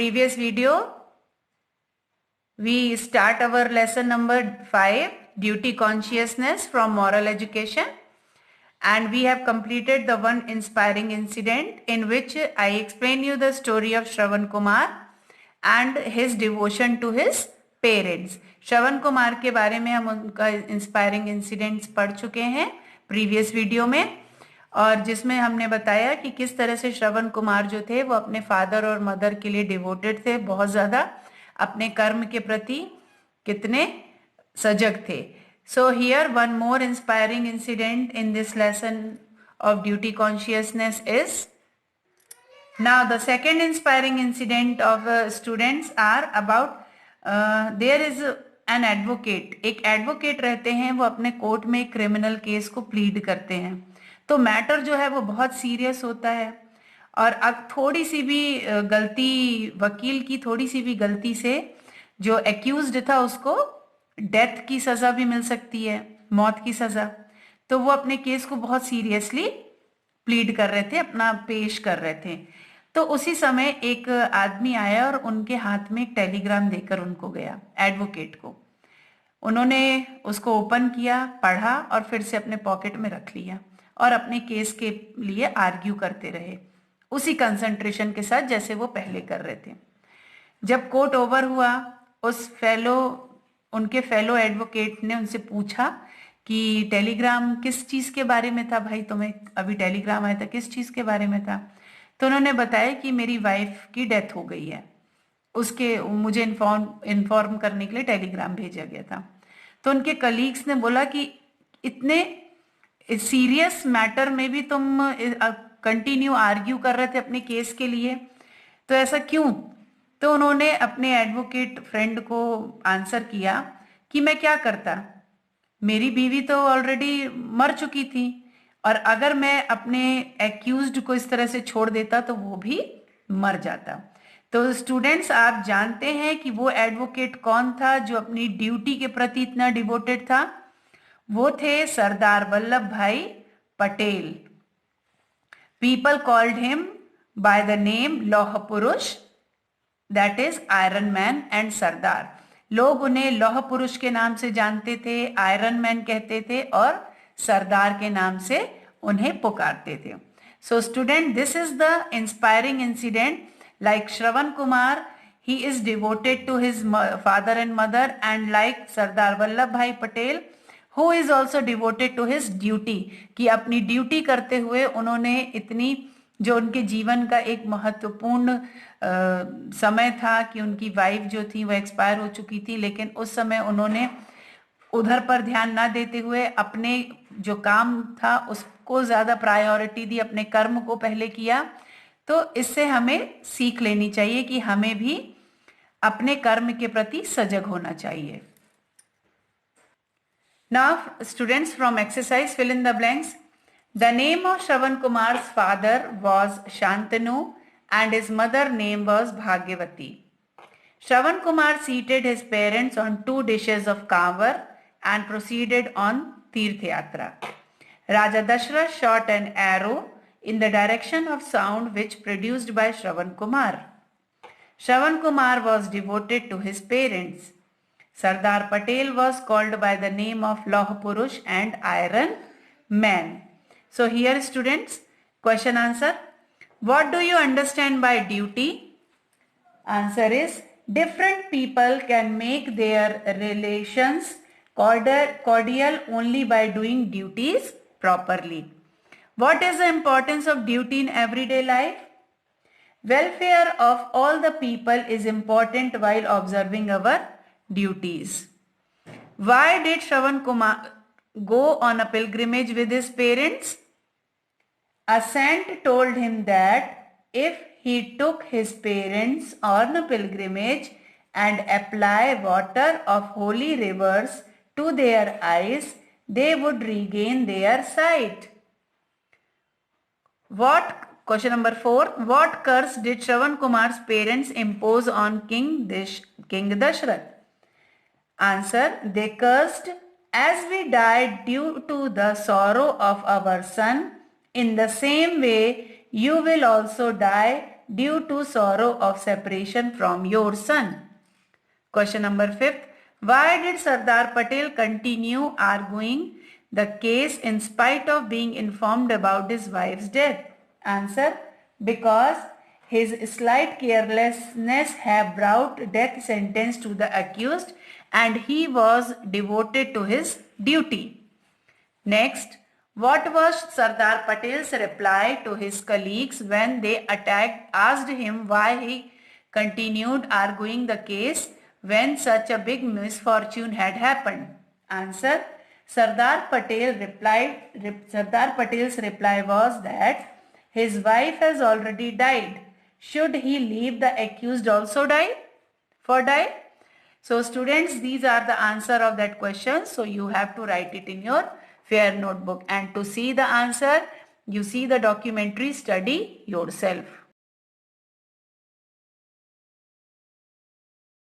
previous video, we start our lesson number 5, duty consciousness from moral education, and we have completed the one inspiring incident in which I explain you the story of Shravan Kumar and his devotion to his parents. Shravan Kumar के बारे में हम उनका inspiring incidents पढ़ चुके हैं previous video में, और जिसमें हमने बताया कि किस तरह से श्रवण कुमार जो थे वो अपने फादर और मदर के लिए डिवोटेड थे, बहुत ज्यादा अपने कर्म के प्रति कितने सजग थे. So here one more inspiring incident in this lesson of duty consciousness is. Now the second inspiring incident of students are about there is an advocate. एक एडवोकेट रहते हैं, वो अपने कोर्ट में क्रिमिनल केस को प्लीड करते हैं. तो मैटर जो है वो बहुत सीरियस होता है, और अब थोड़ी सी भी गलती, वकील की थोड़ी सी भी गलती से जो एक्यूज्ड था उसको डेथ की सजा भी मिल सकती है, मौत की सजा. तो वो अपने केस को बहुत सीरियसली प्लीड कर रहे थे, अपना पेश कर रहे थे. तो उसी समय एक आदमी आया और उनके हाथ में एक टेलीग्राम देकर उनको गया, एडवोकेट को. उन्होंने उसको ओपन किया, पढ़ा और फिर से अपने पॉकेट में रख लिया और अपने केस के लिए आर्ग्यू करते रहे उसी कंसंट्रेशन के साथ जैसे वो पहले कर रहे थे. जब कोर्ट ओवर हुआ, उनके फेलो एडवोकेट ने उनसे पूछा कि टेलीग्राम किस चीज के बारे में था भाई, तुम्हें अभी टेलीग्राम आया था, किस चीज के बारे में था. तो उन्होंने बताया कि मेरी वाइफ की डेथ हो गई है, उसके मुझे इन्फॉर्म करने के लिए टेलीग्राम भेजा गया था. तो उनके कलीग्स ने बोला कि इतने सीरियस मैटर में भी तुम कंटिन्यू आर्ग्यू कर रहे थे अपने केस के लिए, तो ऐसा क्यों. तो उन्होंने अपने एडवोकेट फ्रेंड को आंसर किया कि मैं क्या करता, मेरी बीवी तो ऑलरेडी मर चुकी थी, और अगर मैं अपने एक्यूज्ड को इस तरह से छोड़ देता तो वो भी मर जाता. तो स्टूडेंट्स, आप जानते हैं कि वो एडवोकेट कौन था जो अपनी ड्यूटी के प्रति इतना डिवोटेड था. वो थे Sardar Vallabh Bhai Patel. People called him by the name Lauh Purush, that is iron man and Sardar. लोग उन्हें लौह पुरुष के नाम से जानते थे, आयरन मैन कहते थे और सरदार के नाम से उन्हें पुकारते थे. So student, this is the inspiring incident. Like Shravan Kumar, he is devoted to his father and mother, and like Sardar Vallabh Bhai Patel, who is also devoted to his duty, कि अपनी ड्यूटी करते हुए उन्होंने इतनी, जो उनके जीवन का एक महत्वपूर्ण समय था कि उनकी वाइफ जो थी वो एक्सपायर हो चुकी थी, लेकिन उस समय उन्होंने उधर पर ध्यान ना देते हुए अपने जो काम था उसको ज्यादा प्रायोरिटी दी, अपने कर्म को पहले किया. तो इससे हमें सीख लेनी चाहिए कि हमें भी अपने कर्म के प्रति सजग होना चाहिए. Now, students, from exercise fill in the blanks. The name of Shravan Kumar's father was Shantanu and his mother name was Bhagyavati. Shravan Kumar seated his parents on 2 dishes of kavar and proceeded on Tirth Yatra. Raja Dashrath shot an arrow in the direction of sound which produced by Shravan Kumar. Shravan Kumar was devoted to his parents. Sardar Patel was called by the name of Lauh Purush and Iron Man. So here students, question answer. What do you understand by duty? Answer is, different people can make their relations cordial only by doing duties properly. What is the importance of duty in everyday life? Welfare of all the people is important while observing our duties. Why did Shravan Kumar go on a pilgrimage with his parents? A saint told him that if he took his parents on a pilgrimage and apply water of holy rivers to their eyes, they would regain their sight. Question number 4. What curse did Shravan Kumar's parents impose on King Dashrath? Answer, they cursed, as we died due to the sorrow of our son, in the same way you will also die due to sorrow of separation from your son. Question number 5. Why did Sardar Patel continue arguing the case in spite of being informed about his wife's death? Answer. Because his slight carelessness had brought death sentence to the accused and he was devoted to his duty. Next, what was Sardar Patel's reply to his colleagues when they asked him why he continued arguing the case when such a big misfortune had happened? Answer. Sardar Patel's reply was that his wife has already died. Should he leave the accused also die? So students, these are the answer of that question. So you have to write it in your fair notebook, and to see the answer, you see the documentary, study yourself.